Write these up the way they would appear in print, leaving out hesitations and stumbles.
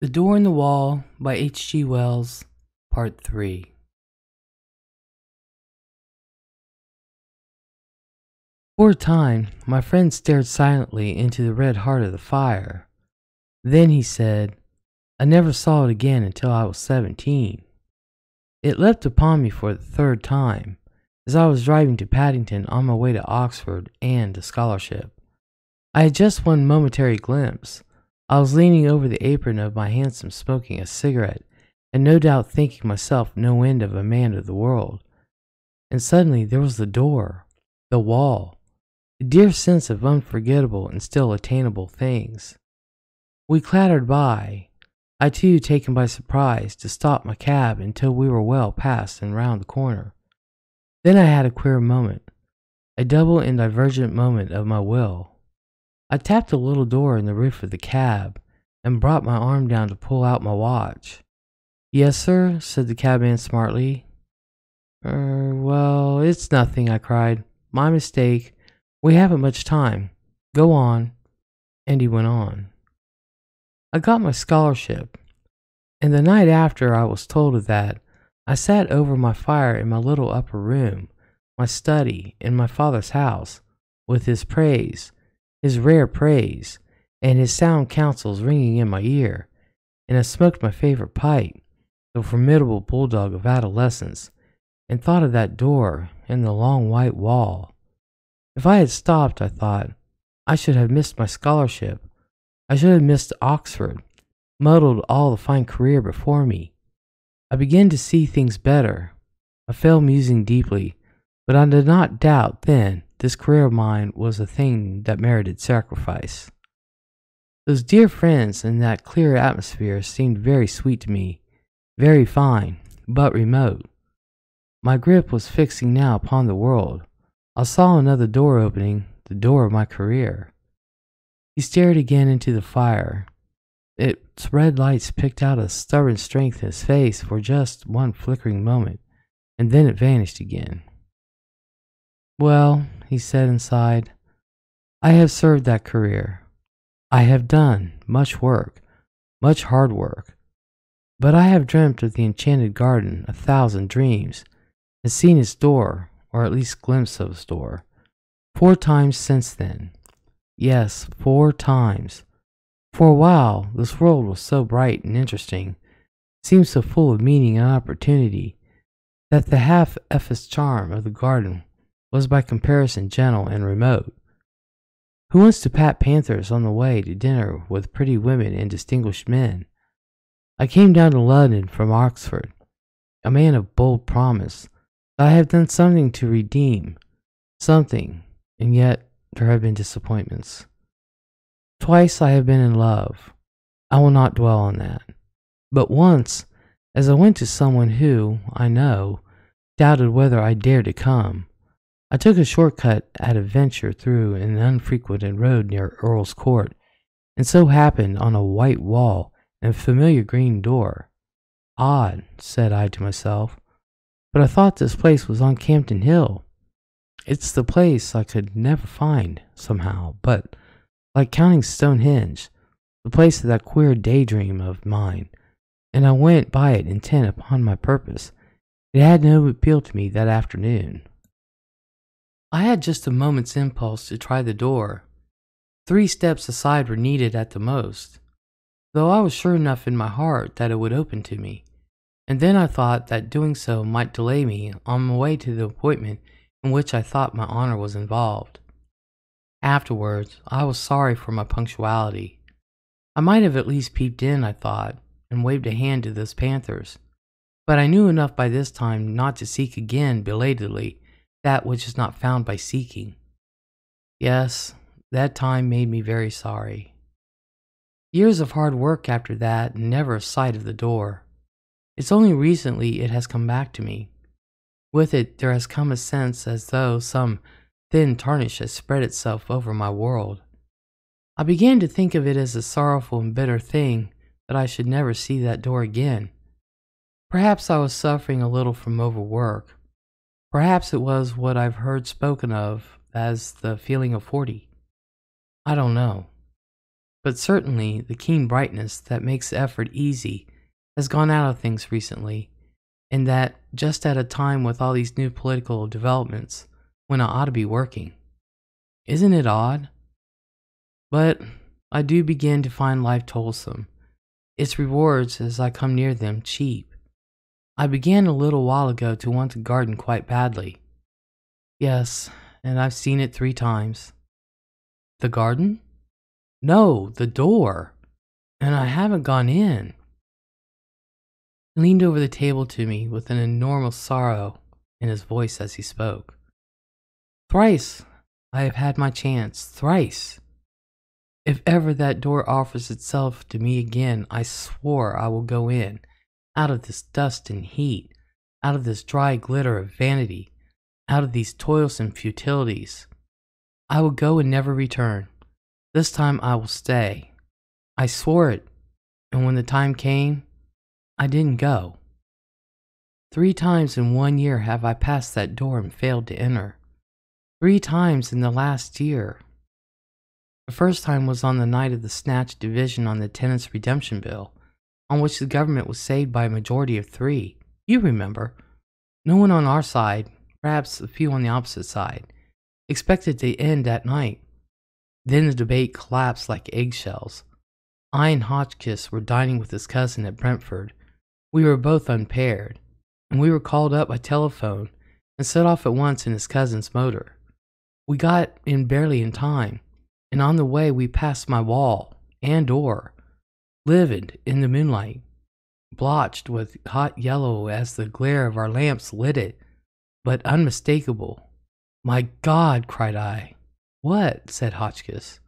The Door in the Wall by H.G. Wells, Part 3. For a time, my friend stared silently into the red heart of the fire. Then he said, "I never saw it again until I was 17. It leapt upon me for the third time, as I was driving to Paddington on my way to Oxford and a scholarship. I had just one momentary glimpse. I was leaning over the apron of my hansom smoking a cigarette, and no doubt thinking myself no end of a man of the world. And suddenly there was the door, the wall, the dear sense of unforgettable and still attainable things. We clattered by, I too taken by surprise to stop my cab until we were well past and round the corner. Then I had a queer moment, a double and divergent moment of my will. I tapped the little door in the roof of the cab, and brought my arm down to pull out my watch. "Yes, sir," said the cabman smartly. Well, it's nothing," I cried. "My mistake. We haven't much time. Go on." And he went on. I got my scholarship, and the night after I was told of that, I sat over my fire in my little upper room, my study, in my father's house, with his praise, his rare praise, and his sound counsels ringing in my ear, and I smoked my favorite pipe, the formidable bulldog of adolescence, and thought of that door and the long white wall. If I had stopped, I thought, I should have missed my scholarship. I should have missed Oxford, muddled all the fine career before me. I began to see things better. I fell musing deeply, but I did not doubt then this career of mine was a thing that merited sacrifice. Those dear friends and that clear atmosphere seemed very sweet to me, very fine, but remote. My grip was fixing now upon the world. I saw another door opening, the door of my career. He stared again into the fire. Its red lights picked out a stubborn strength in his face for just one flickering moment, and then it vanished again. "Well," he said and sighed, "I have served that career. I have done much work, much hard work, but I have dreamt of the enchanted garden 1,000 dreams, and seen its door, or at least glimpsed of its door, 4 times since then. Yes, 4 times. For a while, this world was so bright and interesting, seemed so full of meaning and opportunity, that the half-effaced charm of the garden was by comparison gentle and remote. Who wants to pat panthers on the way to dinner with pretty women and distinguished men? I came down to London from Oxford, a man of bold promise, that I have done something to redeem, something, and yet there have been disappointments. Twice I have been in love. I will not dwell on that. But once, as I went to someone who, I know, doubted whether I dared to come, I took a short-cut at a venture through an unfrequented road near Earl's Court, and so happened on a white wall and a familiar green door. "Odd," said I to myself, "but I thought this place was on Campden Hill. It's the place I could never find, somehow, but, like counting Stonehenge, the place of that queer daydream of mine, and I went by it intent upon my purpose. It had no appeal to me that afternoon. I had just a moment's impulse to try the door. 3 steps aside were needed at the most, though I was sure enough in my heart that it would open to me, and then I thought that doing so might delay me on my way to the appointment in which I thought my honor was involved. Afterwards, I was sorry for my punctuality. I might have at least peeped in, I thought, and waved a hand to those panthers, but I knew enough by this time not to seek again belatedly that which is not found by seeking. Yes, that time made me very sorry. Years of hard work after that, and never a sight of the door. It's only recently it has come back to me. With it there has come a sense as though some thin tarnish has spread itself over my world. I began to think of it as a sorrowful and bitter thing that I should never see that door again. Perhaps I was suffering a little from overwork. Perhaps it was what I've heard spoken of as the feeling of 40. I don't know. but certainly the keen brightness that makes the effort easy has gone out of things recently, and that just at a time with all these new political developments when I ought to be working. Isn't it odd? But I do begin to find life toilsome, its rewards as I come near them cheap. I began a little while ago to want the garden quite badly. Yes, and I've seen it 3 times. The garden? No, the door. And I haven't gone in. He leaned over the table to me with an enormous sorrow in his voice as he spoke. Thrice I have had my chance, thrice. If ever that door offers itself to me again, I swore I will go in, out of this dust and heat, out of this dry glitter of vanity, out of these toilsome futilities. I will go and never return. This time I will stay. I swore it, and when the time came, I didn't go. 3 times in 1 year have I passed that door and failed to enter. 3 times in the last year. The first time was on the night of the snatch division on the Tenants' Redemption Bill, on which the government was saved by a majority of 3. You remember. No one on our side, perhaps a few on the opposite side, expected to end that night. Then the debate collapsed like eggshells. I and Hotchkiss were dining with his cousin at Brentford. We were both unpaired, and we were called up by telephone and set off at once in his cousin's motor. We got in barely in time, and on the way we passed my wall and door, livid in the moonlight, blotched with hot yellow as the glare of our lamps lit it, but unmistakable. My God, cried I. What? Said Hotchkiss.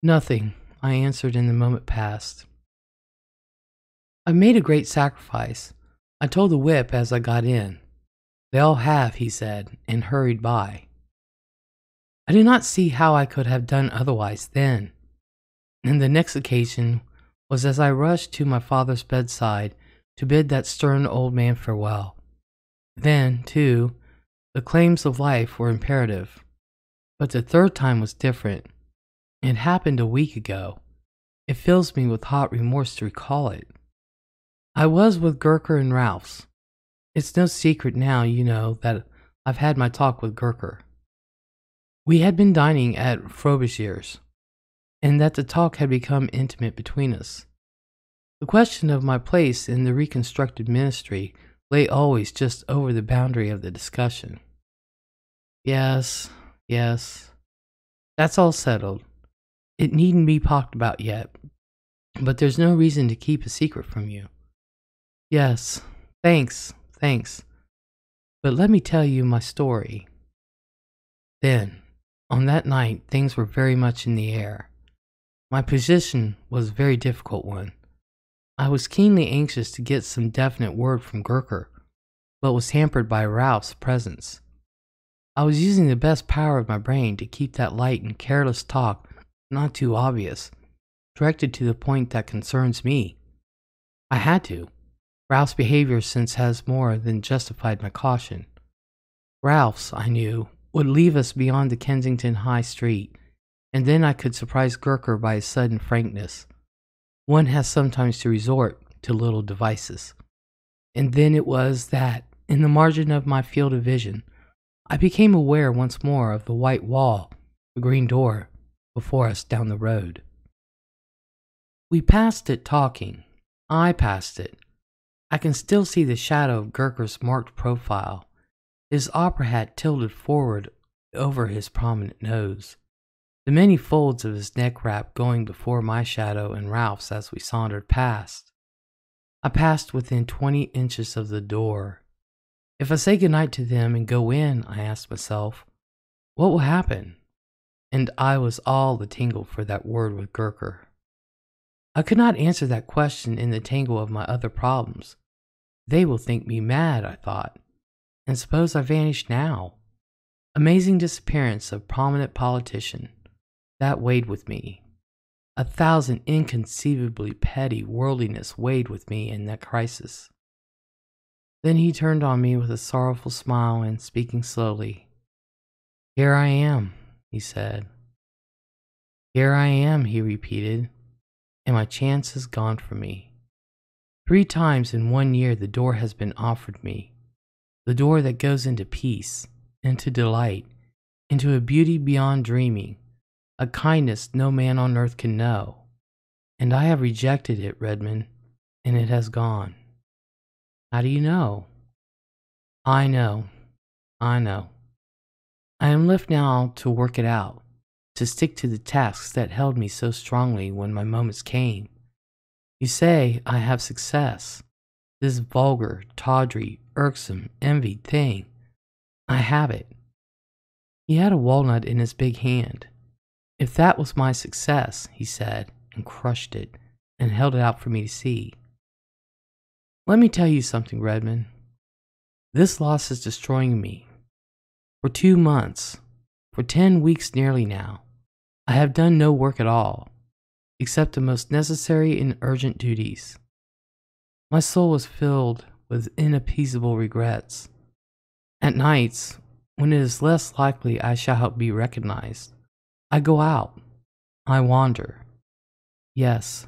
Nothing, I answered in the moment past. I've made a great sacrifice. I told the whip as I got in. They all have, he said, and hurried by. I did not see how I could have done otherwise then. And the next occasion was as I rushed to my father's bedside to bid that stern old man farewell. Then, too, the claims of life were imperative. But the third time was different. It happened a week ago. It fills me with hot remorse to recall it. I was with Gurker and Ralphs. It's no secret now, you know, that I've had my talk with Gurker. We had been dining at Frobisher's, and that the talk had become intimate between us. The question of my place in the reconstructed ministry lay always just over the boundary of the discussion. Yes, that's all settled. It needn't be talked about yet, but there's no reason to keep a secret from you. Yes, thanks. But let me tell you my story. Then, on that night, things were very much in the air. My position was a very difficult one. I was keenly anxious to get some definite word from Gurker, but was hampered by Ralph's presence. I was using the best power of my brain to keep that light and careless talk not too obvious, directed to the point that concerns me. I had to. Ralph's behavior since has more than justified my caution. Ralph's, I knew, would leave us beyond the Kensington High Street, and then I could surprise Gurker by his sudden frankness. One has sometimes to resort to little devices. And then it was that, in the margin of my field of vision, I became aware once more of the white wall, the green door, before us down the road. We passed it talking. I passed it. I can still see the shadow of Gurker's marked profile, his opera hat tilted forward over his prominent nose, the many folds of his neck wrap going before my shadow and Ralph's as we sauntered past. I passed within 20 inches of the door. If I say goodnight to them and go in, I asked myself, what will happen? And I was all the tingle for that word with Gurker. I could not answer that question in the tangle of my other problems. They will think me mad, I thought. And suppose I vanish now? Amazing disappearance of prominent politician. That weighed with me. 1,000 inconceivably petty worldliness weighed with me in that crisis. Then he turned on me with a sorrowful smile and, speaking slowly, "Here I am," he said. Here I am, he repeated, and my chance is gone from me. 3 times in 1 year the door has been offered me, the door that goes into peace, into delight, into a beauty beyond dreaming, a kindness no man on earth can know. And I have rejected it, Redmond, and it has gone. How do you know? I know. I know. I am left now to work it out, to stick to the tasks that held me so strongly when my moments came. You say I have success, this vulgar, tawdry, irksome, envied thing. I have it. He had a walnut in his big hand. If that was my success, he said, and crushed it, and held it out for me to see. Let me tell you something, Redmond. This loss is destroying me. For 2 months, for 10 weeks nearly now, I have done no work at all, except the most necessary and urgent duties. My soul is filled with inappeasable regrets. At nights, when it is less likely I shall be recognized, I go out. I wander. Yes,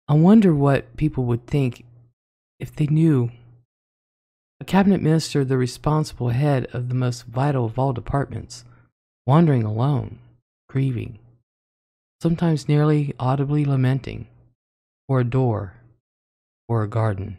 I wonder what people would think if they knew. A cabinet minister, the responsible head of the most vital of all departments, wandering alone, grieving, sometimes nearly audibly lamenting, for a door, or a garden.